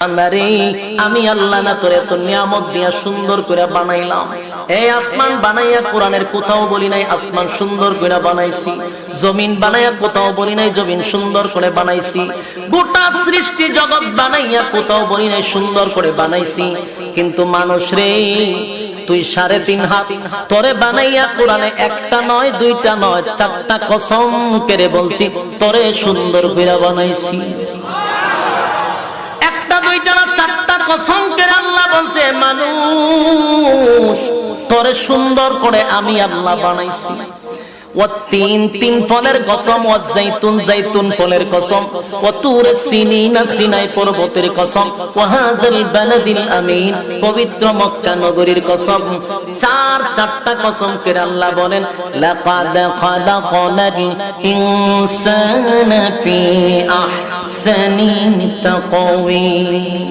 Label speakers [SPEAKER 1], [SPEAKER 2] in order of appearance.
[SPEAKER 1] আল্লাহরে আমি আল্লাহ না তোর এত নিয়ামত দিয়া সুন্দর করে বানাইলাম, এই আসমান বানাইয়া কোরআনের কোথাও বলি নাই আসমান সুন্দর করে বানাইছি, জমিন বানাইয়া কোথাও বলি নাই জমিন সুন্দর করে বানাইছি, গোটা সৃষ্টি জগৎ বানাইয়া কোথাও বলি নাই সুন্দর করে বানাইছি, কিন্তু মানুষ রে তুই 3.5 হাত তোরে বানাইয়া কোরআনে একটা নয় দুইটা নয় 4টা কসম করে বলছি তোরে সুন্দর করে বানাইছি। একটা দুইটা না 4টা কসম করে আল্লাহ বলছে মানুষ তোরে সুন্দর করে আমি আল্লাহ বানাইছি। والتين তিন ফলের কসম, ওয়াজাইতুন জাইতুন ফলের কসম, ওয়াতুর সিনিনা সিনাই পর্বতের কসম, ওয়াহাযাল বালাদিল আমিন পবিত্র মক্কা নগরীর কসম। 4টা কসম করে আল্লাহ বলেন লাকাদ খালাকনাল ইনসানা ফি আহসানি তাকওয়িম।